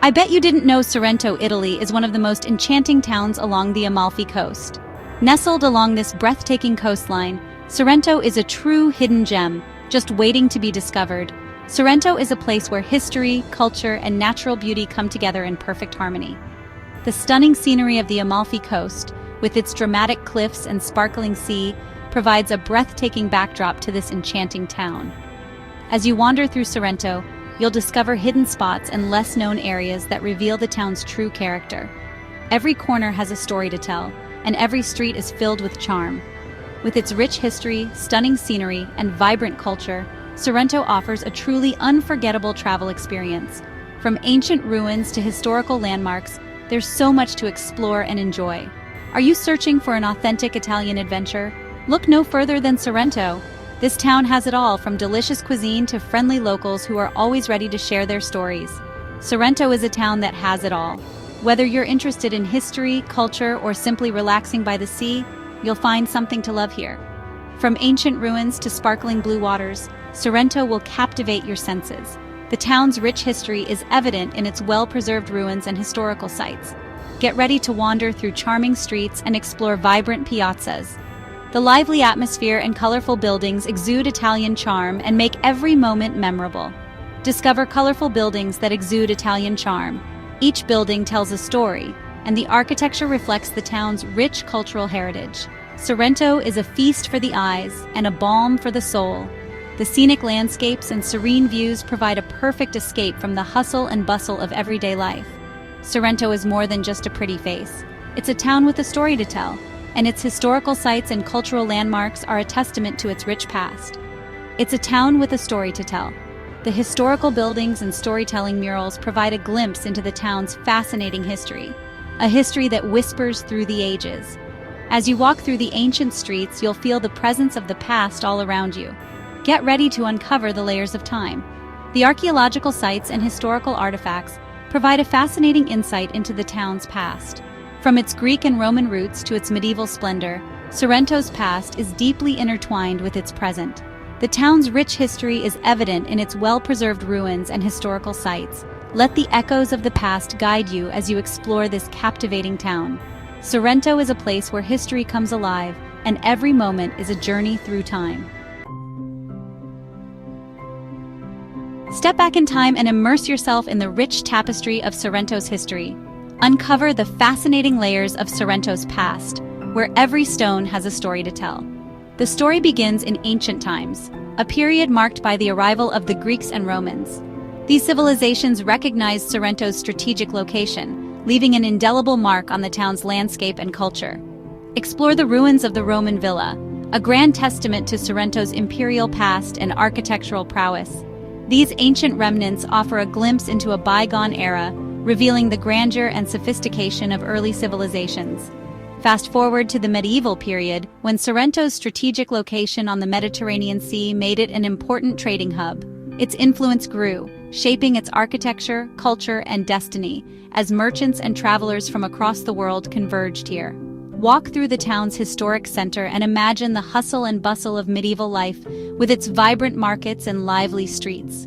I bet you didn't know Sorrento, Italy is one of the most enchanting towns along the Amalfi Coast. Nestled along this breathtaking coastline, Sorrento is a true hidden gem, just waiting to be discovered. Sorrento is a place where history, culture, and natural beauty come together in perfect harmony. The stunning scenery of the Amalfi Coast, with its dramatic cliffs and sparkling sea, provides a breathtaking backdrop to this enchanting town. As you wander through Sorrento, you'll discover hidden spots and less-known areas that reveal the town's true character. Every corner has a story to tell, and every street is filled with charm. With its rich history, stunning scenery, and vibrant culture, Sorrento offers a truly unforgettable travel experience. From ancient ruins to historical landmarks, there's so much to explore and enjoy. Are you searching for an authentic Italian adventure? Look no further than Sorrento. This town has it all, from delicious cuisine to friendly locals who are always ready to share their stories. Sorrento is a town that has it all. Whether you're interested in history, culture, or simply relaxing by the sea, you'll find something to love here. From ancient ruins to sparkling blue waters, Sorrento will captivate your senses. The town's rich history is evident in its well-preserved ruins and historical sites. Get ready to wander through charming streets and explore vibrant piazzas. The lively atmosphere and colorful buildings exude Italian charm and make every moment memorable. Discover colorful buildings that exude Italian charm. Each building tells a story, and the architecture reflects the town's rich cultural heritage. Sorrento is a feast for the eyes and a balm for the soul. The scenic landscapes and serene views provide a perfect escape from the hustle and bustle of everyday life. Sorrento is more than just a pretty face. It's a town with a story to tell, and its historical sites and cultural landmarks are a testament to its rich past. It's a town with a story to tell. The historical buildings and storytelling murals provide a glimpse into the town's fascinating history, a history that whispers through the ages. As you walk through the ancient streets, you'll feel the presence of the past all around you. Get ready to uncover the layers of time. The archaeological sites and historical artifacts provide a fascinating insight into the town's past. From its Greek and Roman roots to its medieval splendor, Sorrento's past is deeply intertwined with its present. The town's rich history is evident in its well-preserved ruins and historical sites. Let the echoes of the past guide you as you explore this captivating town. Sorrento is a place where history comes alive, and every moment is a journey through time. Step back in time and immerse yourself in the rich tapestry of Sorrento's history. Uncover the fascinating layers of Sorrento's past, where every stone has a story to tell. The story begins in ancient times, a period marked by the arrival of the Greeks and Romans. These civilizations recognized Sorrento's strategic location, leaving an indelible mark on the town's landscape and culture. Explore the ruins of the Roman villa, a grand testament to Sorrento's imperial past and architectural prowess. These ancient remnants offer a glimpse into a bygone era, revealing the grandeur and sophistication of early civilizations. Fast forward to the medieval period, when Sorrento's strategic location on the Mediterranean Sea made it an important trading hub. Its influence grew, shaping its architecture, culture, and destiny, as merchants and travelers from across the world converged here. Walk through the town's historic center and imagine the hustle and bustle of medieval life, with its vibrant markets and lively streets.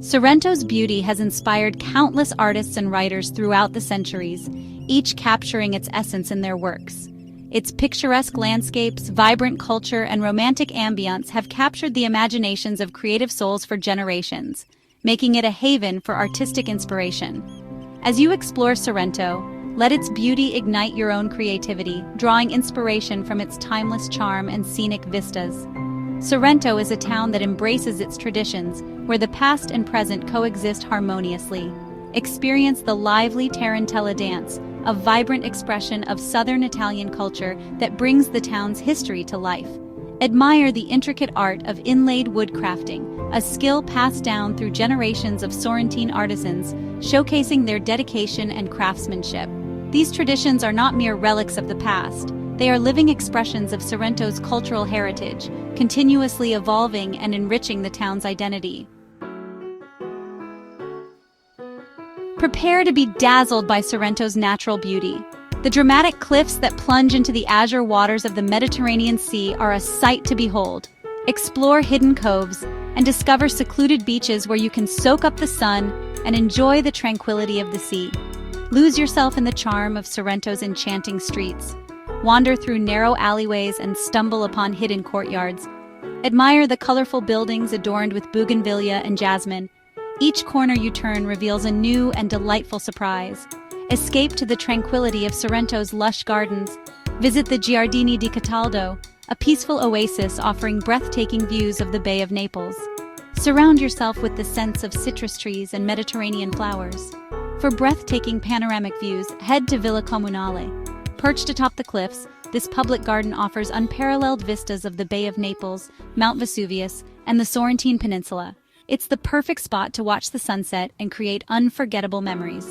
Sorrento's beauty has inspired countless artists and writers throughout the centuries, each capturing its essence in their works. Its picturesque landscapes, vibrant culture, and romantic ambience have captured the imaginations of creative souls for generations, making it a haven for artistic inspiration. As you explore Sorrento, let its beauty ignite your own creativity, drawing inspiration from its timeless charm and scenic vistas. Sorrento is a town that embraces its traditions, where the past and present coexist harmoniously. Experience the lively tarantella dance, a vibrant expression of southern Italian culture that brings the town's history to life. Admire the intricate art of inlaid wood crafting, a skill passed down through generations of Sorrentine artisans, showcasing their dedication and craftsmanship. These traditions are not mere relics of the past. They are living expressions of Sorrento's cultural heritage, continuously evolving and enriching the town's identity. Prepare to be dazzled by Sorrento's natural beauty. The dramatic cliffs that plunge into the azure waters of the Mediterranean Sea are a sight to behold. Explore hidden coves and discover secluded beaches where you can soak up the sun and enjoy the tranquility of the sea. Lose yourself in the charm of Sorrento's enchanting streets. Wander through narrow alleyways and stumble upon hidden courtyards. Admire the colorful buildings adorned with bougainvillea and jasmine. Each corner you turn reveals a new and delightful surprise. Escape to the tranquility of Sorrento's lush gardens. Visit the Giardini di Cataldo, a peaceful oasis offering breathtaking views of the Bay of Naples. Surround yourself with the scents of citrus trees and Mediterranean flowers. For breathtaking panoramic views, head to Villa Comunale. Perched atop the cliffs, this public garden offers unparalleled vistas of the Bay of Naples, Mount Vesuvius, and the Sorrentine Peninsula. It's the perfect spot to watch the sunset and create unforgettable memories.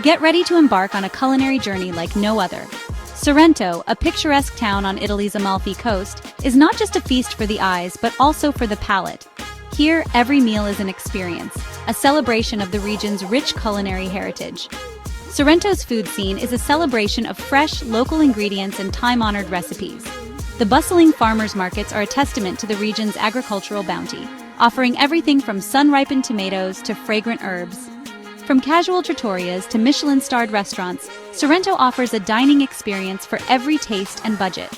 Get ready to embark on a culinary journey like no other. Sorrento, a picturesque town on Italy's Amalfi Coast, is not just a feast for the eyes, but also for the palate. Here, every meal is an experience, a celebration of the region's rich culinary heritage. Sorrento's food scene is a celebration of fresh, local ingredients and time-honored recipes. The bustling farmers' markets are a testament to the region's agricultural bounty, offering everything from sun-ripened tomatoes to fragrant herbs. From casual trattorias to Michelin-starred restaurants, Sorrento offers a dining experience for every taste and budget.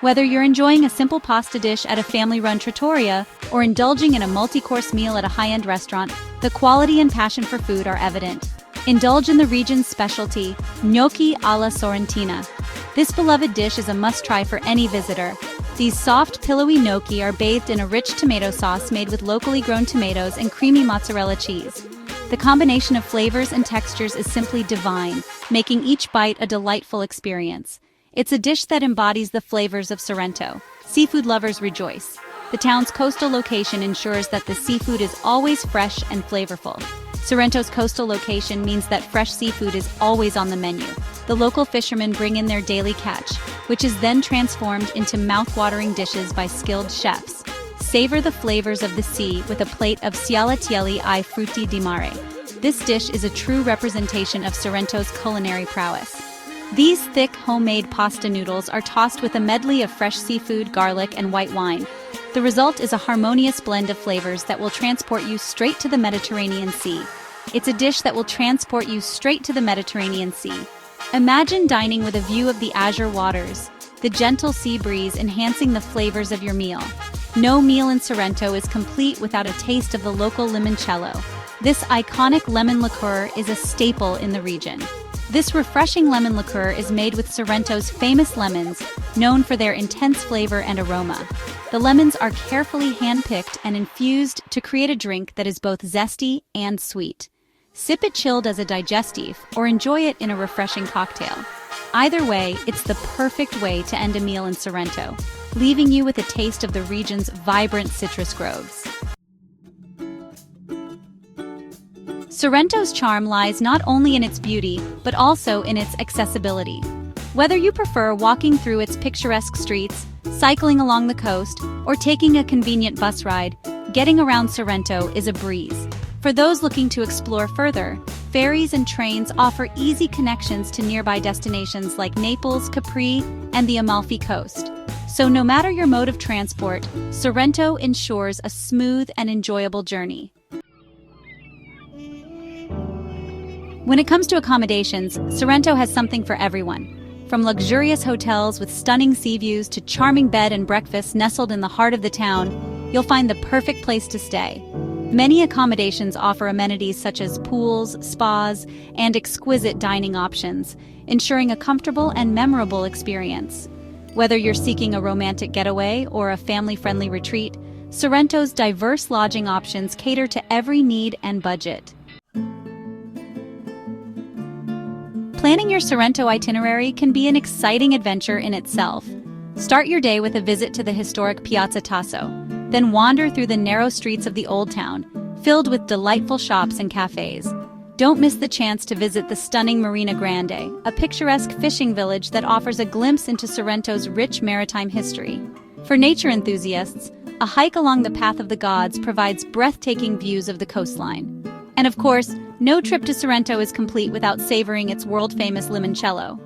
Whether you're enjoying a simple pasta dish at a family-run trattoria or indulging in a multi-course meal at a high-end restaurant, the quality and passion for food are evident. Indulge in the region's specialty, gnocchi alla sorrentina. This beloved dish is a must-try for any visitor. These soft, pillowy gnocchi are bathed in a rich tomato sauce made with locally grown tomatoes and creamy mozzarella cheese. The combination of flavors and textures is simply divine, making each bite a delightful experience. It's a dish that embodies the flavors of Sorrento. Seafood lovers rejoice. The town's coastal location ensures that the seafood is always fresh and flavorful. Sorrento's coastal location means that fresh seafood is always on the menu. The local fishermen bring in their daily catch, which is then transformed into mouth-watering dishes by skilled chefs. Savor the flavors of the sea with a plate of scialatielli ai frutti di mare. This dish is a true representation of Sorrento's culinary prowess. These thick, homemade pasta noodles are tossed with a medley of fresh seafood, garlic, and white wine. The result is a harmonious blend of flavors that will transport you straight to the Mediterranean Sea. It's a dish that will transport you straight to the Mediterranean Sea. Imagine dining with a view of the azure waters, the gentle sea breeze enhancing the flavors of your meal. No meal in Sorrento is complete without a taste of the local limoncello. This iconic lemon liqueur is a staple in the region. This refreshing lemon liqueur is made with Sorrento's famous lemons, known for their intense flavor and aroma. The lemons are carefully hand-picked and infused to create a drink that is both zesty and sweet. Sip it chilled as a digestif or enjoy it in a refreshing cocktail. Either way, it's the perfect way to end a meal in Sorrento, leaving you with a taste of the region's vibrant citrus groves. Sorrento's charm lies not only in its beauty, but also in its accessibility. Whether you prefer walking through its picturesque streets, cycling along the coast, or taking a convenient bus ride, getting around Sorrento is a breeze. For those looking to explore further, ferries and trains offer easy connections to nearby destinations like Naples, Capri, and the Amalfi Coast. So no matter your mode of transport, Sorrento ensures a smooth and enjoyable journey. When it comes to accommodations, Sorrento has something for everyone. From luxurious hotels with stunning sea views to charming bed and breakfasts nestled in the heart of the town, you'll find the perfect place to stay. Many accommodations offer amenities such as pools, spas, and exquisite dining options, ensuring a comfortable and memorable experience. Whether you're seeking a romantic getaway or a family-friendly retreat, Sorrento's diverse lodging options cater to every need and budget. Planning your Sorrento itinerary can be an exciting adventure in itself. Start your day with a visit to the historic Piazza Tasso, then wander through the narrow streets of the Old Town, filled with delightful shops and cafes. Don't miss the chance to visit the stunning Marina Grande, a picturesque fishing village that offers a glimpse into Sorrento's rich maritime history. For nature enthusiasts, a hike along the Path of the Gods provides breathtaking views of the coastline. And of course, no trip to Sorrento is complete without savoring its world-famous limoncello.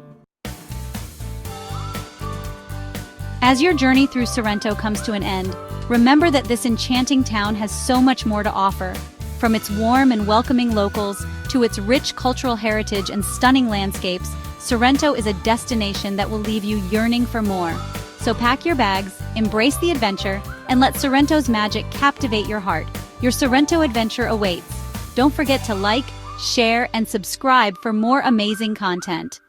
As your journey through Sorrento comes to an end, remember that this enchanting town has so much more to offer. From its warm and welcoming locals to its rich cultural heritage and stunning landscapes, Sorrento is a destination that will leave you yearning for more. So pack your bags, embrace the adventure, and let Sorrento's magic captivate your heart. Your Sorrento adventure awaits. Don't forget to like, share, and subscribe for more amazing content.